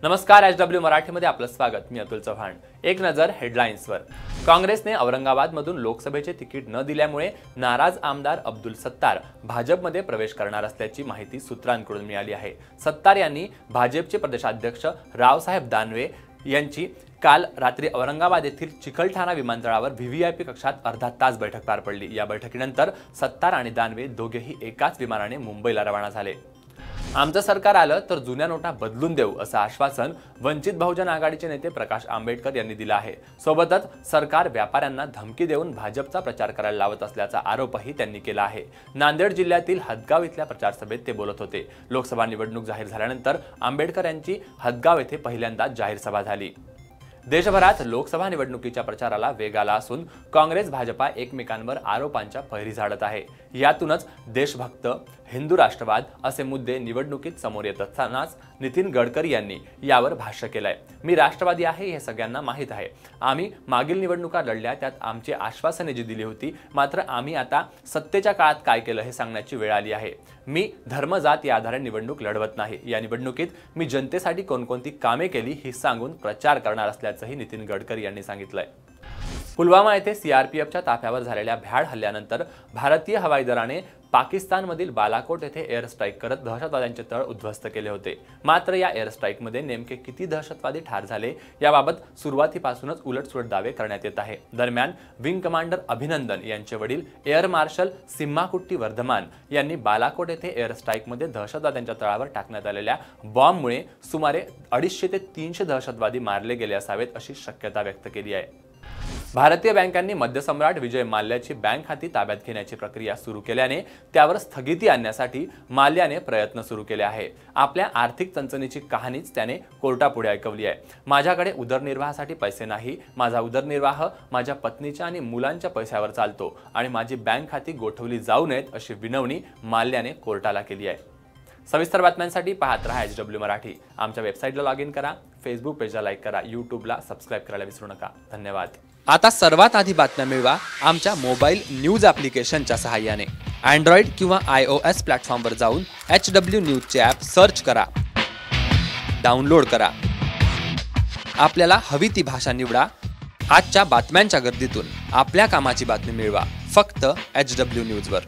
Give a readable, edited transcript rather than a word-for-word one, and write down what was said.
नमस्कार, एचडब्ल्यू मराठीमध्ये आपलं स्वागत। मी अतुल चव्हाण। एक नजर हेडलाईन्सवर। काँग्रेसने औरंगाबादमधून लोकसभेचे तिकीट न दिल्यामुळे नाराज आमदार अब्दुल सत्तार भाजपमध्ये प्रवेश करणार असल्याची माहिती सूत्रांकडून मिळाली आहे। सत्तार यांनी भाजपचे प्रदेशाध्यक्ष रावसाहेब दानवे यांची काल रात्री औरंगाबाद येथील चिकलठाणा विमानतळावर व्हीव्हीआयपी कक्षात अर्धा तास बैठक पार पडली। या बैठकीनंतर सत्तार आणि दानवे दोघेही एकाच विमानाने मुंबईला रवाना झाले। आमचं सरकार आलं तर जुन्या नोटा बदलून देऊ असं आश्वासन वंचित बहुजन आघाडीचे नेते प्रकाश आंबेडकर यांनी दिलं आहे। सोबतच सरकार व्यापाऱ्यांना धमकी देऊन भाजपचा प्रचार करायला लावत असल्याचा आरोपही त्यांनी केला आहे। नांदेड जिल्ह्यातील हदगाव इथल्या प्रचार सभेत ते बोलत होते। लोकसभा निवडणूक जाहीर झाल्यानंतर आंबेडकर यांची हदगाव येथे पहिल्यांदा जाहीर सभा झाली। देशभरात लोकसभा निवडणुकीच्या प्रचाराला वेग आला असून काँग्रेस भाजपा एकमेकांवर आरोपांच्या फैरी झाडत आहे। यातूनच देशभक्त, हिंदू राष्ट्रवाद असे मुद्दे निवडणुकीत समोर येत असतानाच नितीन गडकरी यांनी यावर भाष्य केलंय। मी राष्ट्रवादी आहे हे सगळ्यांना माहीत आहे। आम्ही मागील निवडणुका लढल्या, त्यात आमची आश्वासने जी दिली होती, मात्र आम्ही आता सत्तेच्या काळात काय केलं हे सांगण्याची वेळ आली आहे। मी धर्म जात या आधारे निवडणूक लढवत नाही। या निवडणुकीत मी जनतेसाठी कोणकोणती कामे केली हे सांगून प्रचार करणार असल्याचंही नितीन गडकरी यांनी सांगितलंय। पुलवामा येथे सीआरपीएफच्या ताफ्यावर झालेल्या भ्याड हल्ल्यानंतर भारतीय हवाई दलाने पाकिस्तानमधील बालाकोट येथे एअर स्ट्राईक करत दहशतवाद्यांचे तळ उद्ध्वस्त केले होते। मात्र या एअर स्ट्राईकमध्ये नेमके किती दहशतवादी ठार झाले याबाबत सुरुवातीपासूनच उलटसुलट दावे करण्यात येत आहे। दरम्यान विंग कमांडर अभिनंदन यांचे वडील एअर मार्शल सिम्माकुट्टी वर्धमान यांनी बालाकोट येथे एअर स्ट्राईकमध्ये दहशतवाद्यांच्या तळावर टाकण्यात आलेल्या बॉम्बमुळे सुमारे 250 ते 300 दहशतवादी मारले गेले असावेत अशी शक्यता व्यक्त केली आहे। भारतीय बँकांनी मध्यसम्राट विजय माल्याची बँक खाती ताब्यात घेण्याची प्रक्रिया सुरू केल्याने त्यावर स्थगिती आणण्यासाठी माल्याने प्रयत्न सुरू केले आहे। आपल्या आर्थिक चणचणीची कहाणीच त्याने कोर्टापुढे ऐकवली आहे। माझ्याकडे उदरनिर्वाहासाठी पैसे नाही, माझा उदरनिर्वाह माझ्या पत्नीच्या आणि मुलांच्या पैशावर चालतो आणि माझी बँक खाती गोठवली जाऊ नयेत अशी विनवणी माल्याने कोर्टाला केली आहे। सविस्तर बातम्यांसाठी पाहत रहा एचडब्ल्यू मराठी। आमच्या वेबसाईटला लॉग इन करा, फेसबुक पेजला लाईक करा, यूट्यूबला सबस्क्राईब करायला विसरू नका। धन्यवाद। आता सर्वात आधी बातम्या मिळवा आमच्या मोबाईल न्यूज ॲप्लिकेशनच्या सहाय्याने। अँड्रॉइड किंवा iOS प्लॅटफॉर्मवर जाऊन HW न्यूजचे ॲप सर्च करा, डाउनलोड करा। आपल्याला हवी ती भाषा निवडा। आजच्या बातम्यांच्या गर्दीतून आपल्या कामाची बातमी मिळवा फक्त HW न्यूजवर।